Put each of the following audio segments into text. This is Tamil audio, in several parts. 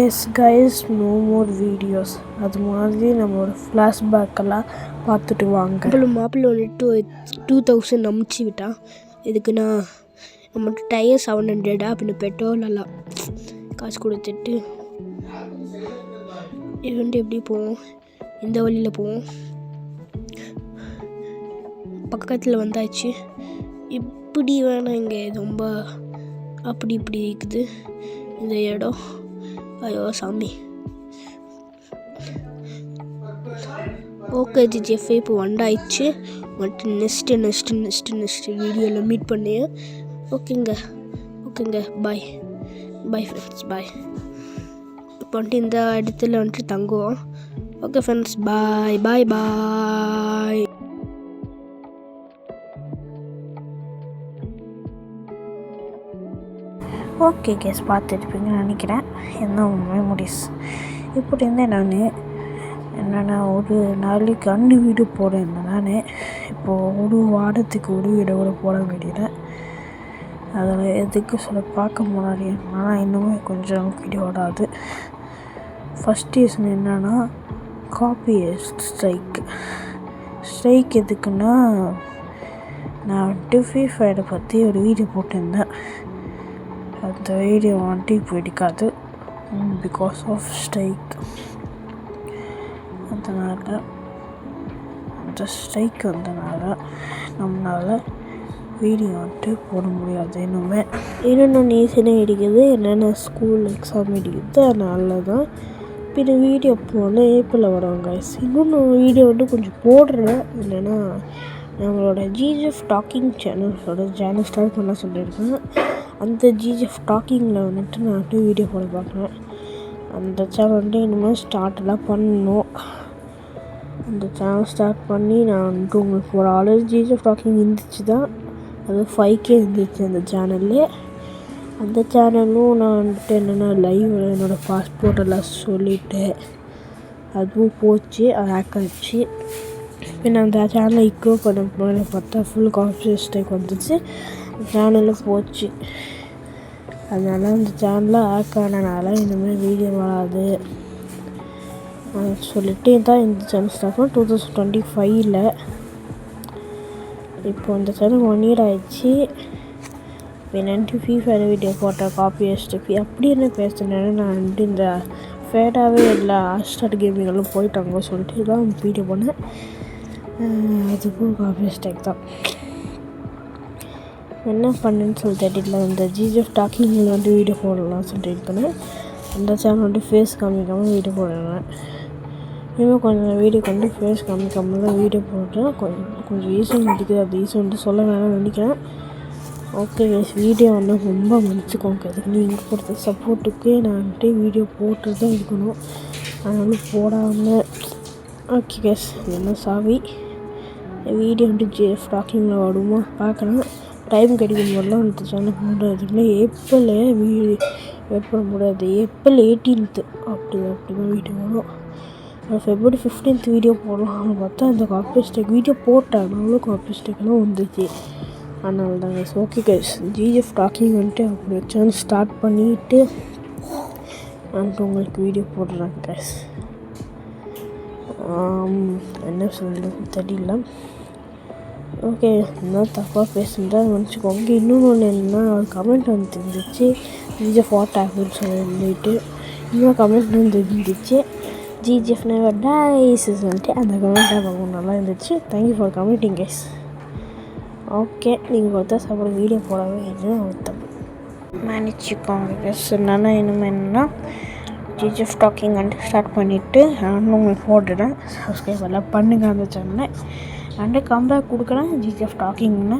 S guys, no more videos. அது மாதிரி நம்மளோட ஃப்ளாஷ்பேக்கெல்லாம் பார்த்துட்டு வாங்க. மாப்பிள்ளை வந்துட்டு 2000 அமுச்சு விட்டான். இதுக்குண்ணா நம்மகிட்ட டயர் 700 அப்படின்னு பெட்ரோல் எல்லாம் காசு கொடுத்துட்டு இது வந்துட்டு எப்படி போவோம், இந்த வழியில் போவோம். பக்கத்தில் வந்தாச்சு. இப்படி வேணாம், இங்கே ரொம்ப அப்படி இப்படி இருக்குது இந்த இடம். ஐயோ சாமி. ஓகே ஜிஜிஎஃப் இப்போ வந்தாயிடுச்சு. வந்துட்டு நெக்ஸ்ட்டு வீடியோவில் மீட் பண்ணி. ஓகேங்க பாய் ஃப்ரெண்ட்ஸ், பாய். இப்போ வந்துட்டு இந்த இடத்துல வந்துட்டு தங்குவோம். ஓகே ஃப்ரெண்ட்ஸ், பாய். ஓகே கேஸ், பார்த்துருப்பீங்கன்னு நினைக்கிறேன். என்ன மெமரிஸ் இப்படி இருந்தேன். நான் என்னென்னா ஒரு நாளைக்கு 2 வீடியோ போடுறேன். நான் இப்போது ஒரு வாரத்துக்கு ஒரு வீடியோ கூட போட வேண்டியது. அதில் எதுக்கு பார்க்க முன்னாடி என்னன்னா இன்னுமே கொஞ்சம் வீடியோ வராது. ஃபஸ்ட் ரீசன் என்னென்னா காப்பி ஸ்ட்ரைக் எதுக்குன்னா, நான் வந்துட்டு ஃப்ரீ ஃபயரை பற்றி ஒரு வீடியோ போட்டிருந்தேன். அந்த வீடியோ வந்துட்டு இப்போ எடுக்காது பிகாஸ் ஆஃப் ஸ்ட்ரைக். அதனால் அந்த ஸ்ட்ரைக் வந்தனால நம்மளால் வீடியோ வந்துட்டு போட முடியாது. இன்னொன்று ஈஸியாக இருக்குது என்னென்ன ஸ்கூல் எக்ஸாம் எடுக்குது. அதனால தான் இப்போ வீடியோ போல ஏப்பில் வருவாங்க. இன்னொன்று வீடியோ வந்து கொஞ்சம் போடுறேன். இல்லைன்னா நம்மளோட ஜிஜிஎஃப் டாக்கிங் சேனல் ஸ்டார்ட் பண்ண சொல்லியிருக்கேன். அந்த ஜிஜிஎஃப் டாக்கிங்கில் வந்துட்டு நான் வந்துட்டு வீடியோ போட பார்க்குறேன். அந்த சேனல் வந்துட்டு இனிமேல் ஸ்டார்ட்லாம் பண்ணணும். அந்த சேனல் ஸ்டார்ட் பண்ணி நான் வந்துட்டு உங்களுக்கு ஒரு ஆல்ரெடி ஜிஜிஎஃப் டாக்கிங் இருந்துச்சு தான். அது 5K இருந்துச்சு அந்த சேனல்லே. அந்த சேனலும் நான் வந்துட்டு என்னென்னா லைவ் என்னோடய பாஸ்போர்ட் எல்லாம் சொல்லிவிட்டு அதுவும் போச்சு, அது ஹேக் ஆகிடுச்சு. பின்ன அந்த சேனலை இக்ரோ பண்ண பார்த்தா ஃபுல் காப்பி ஸ்ட்ரைக் வந்துச்சு, சேனலில் போச்சு. அதனால அந்த சேனலில் ஹேக் ஆனனால இனிமேல் வீடியோ வராது சொல்லிட்டு தான் இந்த சேனல் ஸ்டார்ட் பண்ண 2025. இப்போ இந்த சேனல் 1 year ஆயிடுச்சு. இப்போ ஃப்ரீ ஃபயர் வீடியோ போட்ட காப்பி எஸ்டிபி அப்படி என்ன பேசுனேன்னா, நான் வந்துட்டு இந்த ஃபேடாகவே எல்லா ஹாட்ஸ்டார் கேமிங்கெல்லாம் போயிட்டாங்க சொல்லிட்டு தான் வீடியோ பண்ணேன். அதுக்கும் காப்பி ஸ்டேக் தான். என்ன பண்ணுன்னு சொல்லி தெரியல. இந்த ஜிஜிஎஃப் டாக்கிங்கில் வந்து வீடியோ போடலாம் சொல்லிட்டு இருக்கேன். அந்த சேனல் வந்து ஃபேஸ் காமிக்காமல் வீடியோ போடுறேன். இன்னும் கொஞ்சம் வீடியோக்கு வந்து ஃபேஸ் காமிக்காமல் தான் வீடியோ போடுறேன். கொஞ்சம் ஈஸியாக இருக்குது. அது ஈஸியாக வந்து சொல்ல வேணாம்னு நினைக்கிறேன். ஓகே கேஸ், வீடியோ வந்து ரொம்ப மன்னிச்சுக்கோங்க. அதுக்கு நீங்கள் கொடுத்த சப்போர்ட்டுக்கு நான் வந்துட்டு வீடியோ போட்டு தான் இருக்கணும். அதனால போடாமல். ஓகே கேஸ், என்ன சாவி வீடியோ வந்து ஜிஎஃப் டாக்கிங்கில் வருமா பார்க்கலாம். டைம் கிடைக்கும் போதெல்லாம் அந்த சேனல் பண்ணுறதுக்குள்ளே ஏப்ரல் வெயிட் பண்ண முடியாது. ஏப்ரல் 18th அப்படி தான் வீடியோ வரும். February 15th வீடியோ போடலாம்னு பார்த்தா அந்த காப்பி ஸ்டேக் வீடியோ போட்டேன். நானும் காப்பி ஸ்டேக்லாம் வந்துச்சு. அதனால தான் guys. Okay guys, GF talking வந்துட்டு அப்படி சேனல் ஸ்டார்ட் பண்ணிவிட்டு வந்துட்டு உங்களுக்கு வீடியோ போடுறேன் கைஸ். என்ன சொல்கிறது தெரியல. ஓகே, இன்னும் தப்பாக பேசுகிறேன் நினச்சிக்கோங்க. இன்னொன்று என்னென்னா ஒரு கமெண்ட் வந்து இருந்துச்சு ஜிஜிஎஃப் வாட் ஆகுன்னு சொல்லிட்டு. இன்னும் கமெண்ட் வந்து இருந்துச்சு ஜிஜிஎஃப் நெவர் டைஸ் சொல்லிட்டு. அந்த கமெண்ட் ரொம்ப நல்லா இருந்துச்சு. Thank you for commenting guys. Okay, நீங்கள் கொடுத்தா சாப்பிட வீடியோ போடவே இல்லை மன்னிச்சிக்கோங்க கைஸ். என்னென்னா என்னென்னா ஜிஜிஎஃப் டாக்கிங் வந்துட்டு ஸ்டார்ட் பண்ணிவிட்டு நானும் உங்களுக்கு போட்டுடுறேன். சப்ஸ்கிரைப் எல்லாம் பண்ணுங்கள் அந்த சேனலை. அண்டு கம்பேக் கொடுக்குறேன் ஜிஜிஎஃப் டாக்கிங்னு.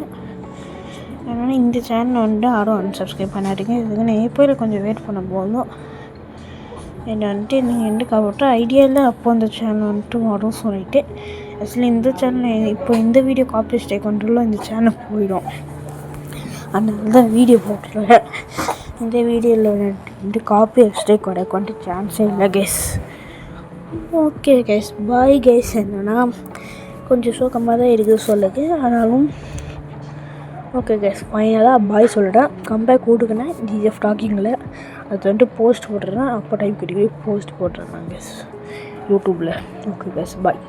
அதனால் இந்த சேனலை வந்துட்டு யாரும் அன்சப்ஸ்கிரைப் பண்ணாதீங்க. இதுக்கு நான் ஏப்ரல் கொஞ்சம் வெயிட் பண்ண போதும். என்னை வந்துட்டு நீங்கள் எந்த கவர்ட்டு ஐடியா இல்லை. அப்போ அந்த சேனல் வந்துட்டு வரும் சொல்லிவிட்டு ஆக்சுவலி இந்த சேனல் இப்போ இந்த வீடியோ காப்பி ஸ்டேக் வந்துட்டுலாம் இந்த சேனல் போயிடும். அதனால தான் வீடியோ போட்டுருவேன். இந்த வீடியோவில் வந்துட்டு காப்பி ஸ்டேக் வரக்கு வந்துட்டு சான்ஸே இல்லை guys. Okay guys, bye guys. என்னென்னா கொஞ்சம் சோகமாக தான் இருக்குது சொல்லுது. ஆனாலும் ஓகே கைஸ், ஃபைனலாக பாய் சொல்லிட்டேன். கம்பேக் கொடுக்குறேன் ஜிஜிஎஃப் டாக்கிங்கில். அது வந்துட்டு போஸ்ட் போட்டுறேன், அப்போ டைம் கிடைக்கும் போஸ்ட் போட்டுறேன் நான் கைஸ் யூடியூப்பில். Okay guys bye.